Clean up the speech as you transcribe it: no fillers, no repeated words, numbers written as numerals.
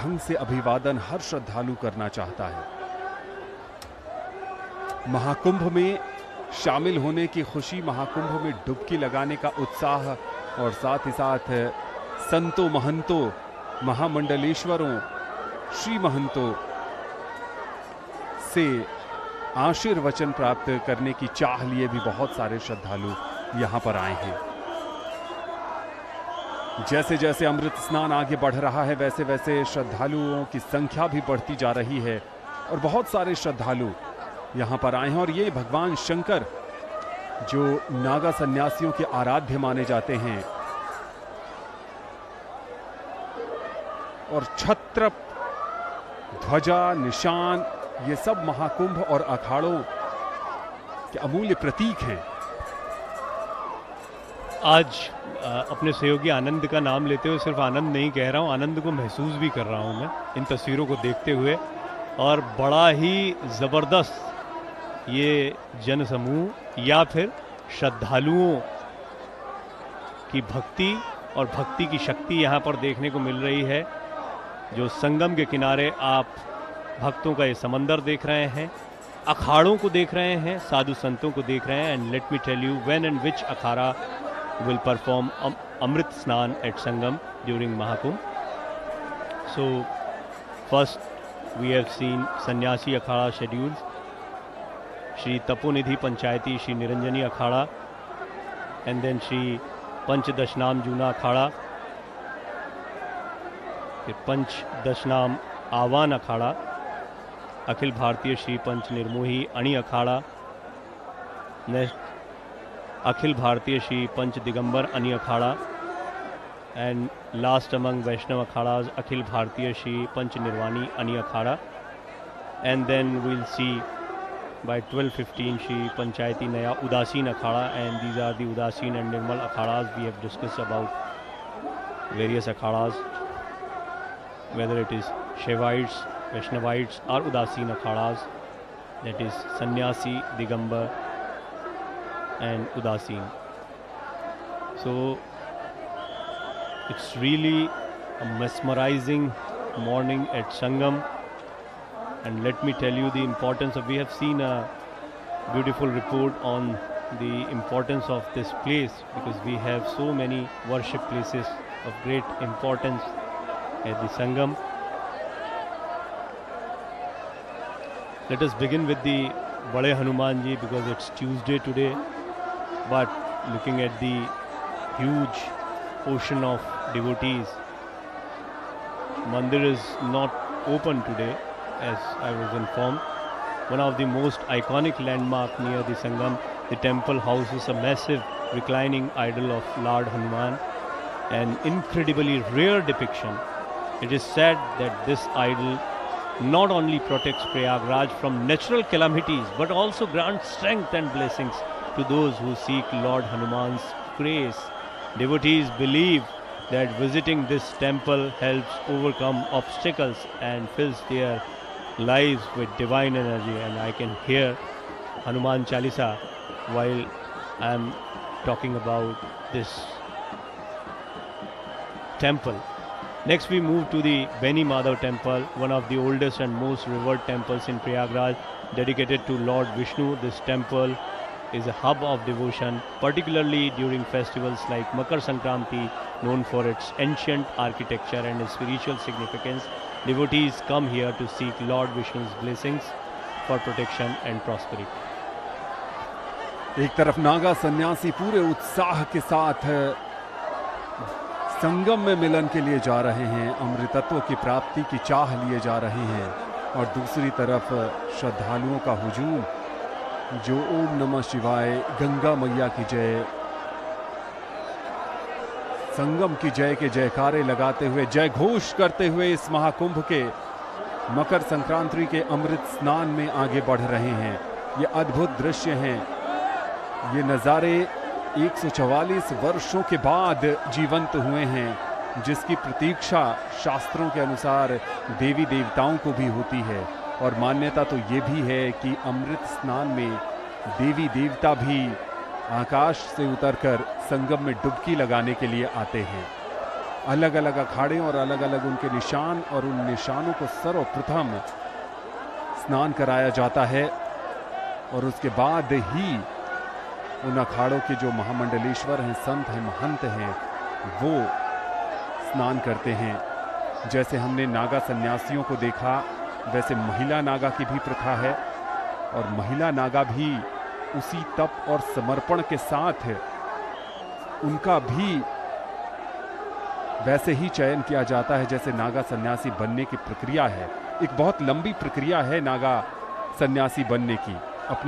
ढंग से अभिवादन हर श्रद्धालु करना चाहता है। महाकुंभ में शामिल होने की खुशी, महाकुंभ में डुबकी लगाने का उत्साह और साथ ही साथ संतों, महंतों, महामंडलेश्वरों, श्री महंतों से आशीर्वचन प्राप्त करने की चाह लिए भी बहुत सारे श्रद्धालु यहां पर आए हैं। जैसे जैसे अमृत स्नान आगे बढ़ रहा है वैसे वैसे श्रद्धालुओं की संख्या भी बढ़ती जा रही है और बहुत सारे श्रद्धालु यहां पर आए हैं। और ये भगवान शंकर जो नागा सन्यासियों के आराध्य माने जाते हैं और छत्र, ध्वजा, निशान, ये सब महाकुंभ और अखाड़ों के अमूल्य प्रतीक हैं। आज अपने सहयोगी आनंद का नाम लेते हुए सिर्फ आनंद नहीं कह रहा हूँ, आनंद को महसूस भी कर रहा हूँ मैं इन तस्वीरों को देखते हुए। और बड़ा ही ज़बरदस्त ये जनसमूह या फिर श्रद्धालुओं की भक्ति और भक्ति की शक्ति यहाँ पर देखने को मिल रही है। जो संगम के किनारे आप भक्तों का ये समंदर देख रहे हैं, अखाड़ों को देख रहे हैं, साधु संतों को देख रहे हैं। And let me tell you when and which akhara will perform Amrit Snan at Sangam during Mahakumbh. So first we have seen Sannyasi Akhada schedules, Shri Taponidhi Panchayati Shri Niranjani Akhada, and then Shri Panch Dashnam Juna Akhada, Panch Dashnam Avan Akhada, Akhil Bharatiya Shri Panch Nirmohi Ani Akhada, next Akhil Bharatiya Shri Panch Digambar Ani Akhada, and last among Vaishnava Akhadas Akhil Bharatiya Shri Panch Nirvani Ani Akhada. And then we'll see by 12:15 Shri Panchayati Naya Udasin Akhada, and these are the Udasin and Nirmal Akhadas. We have discussed about various Akhadas, whether it is Shaivites, Vaishnavites or Udasin Akhadas, that is Sannyasi, Digambar and Udasin. So it's really a mesmerizing morning at Sangam, and let me tell you the importance of, we have seen a beautiful report on the importance of this place, because we have so many worship places of great importance at the Sangam. Let us begin with the Bade Hanuman Ji, because it's Tuesday today. But looking at the huge ocean of devotees, Mandir is not open today, as I was informed. One of the most iconic landmark near the Sangam, the temple houses a massive reclining idol of Lord Hanuman, an incredibly rare depiction. It is said that this idol not only protects Prayagraj from natural calamities, but also grants strength and blessings to those who seek Lord Hanuman's grace. Devotees believe that visiting this temple helps overcome obstacles and fills their lives with divine energy. And I can hear Hanuman Chalisa while I am talking about this temple. Next we move to the Beni Madhav temple, one of the oldest and most revered temples in Prayagraj, dedicated to Lord Vishnu. This temple is a hub of devotion, particularly during festivals like Makar Sankranti, known for its ancient architecture and its spiritual significance. Devotees come here to seek Lord Vishnu's blessings for protection and prosperity. एक तरफ नागा सन्यासी पूरे उत्साह के साथ संगम में मिलन के लिए जा रहे हैं, अमृतत्व की प्राप्ति की चाह लिए जा रहे हैं, और दूसरी तरफ श्रद्धालुओं का हुजूम जो ओम नमः शिवाय, गंगा मैया की जय, संगम की जय के जयकारे लगाते हुए, जय घोष करते हुए इस महाकुंभ के मकर संक्रांति के अमृत स्नान में आगे बढ़ रहे हैं। ये अद्भुत दृश्य हैं, ये नज़ारे 144 वर्षों के बाद जीवंत हुए हैं, जिसकी प्रतीक्षा शास्त्रों के अनुसार देवी देवताओं को भी होती है। और मान्यता तो ये भी है कि अमृत स्नान में देवी देवता भी आकाश से उतरकर संगम में डुबकी लगाने के लिए आते हैं। अलग अलग अखाड़े और अलग अलग उनके निशान, और उन निशानों को सर्वप्रथम स्नान कराया जाता है और उसके बाद ही उन अखाड़ों के जो महामंडलेश्वर हैं, संत हैं, महंत हैं, वो स्नान करते हैं। जैसे हमने नागा सन्यासियों को देखा, वैसे महिला नागा की भी प्रथा है और महिला नागा भी उसी तप और समर्पण के साथ उनका भी वैसे ही चयन किया जाता है जैसे नागा सन्यासी बनने की प्रक्रिया है। एक बहुत लंबी प्रक्रिया है नागा सन्यासी बनने की। अपने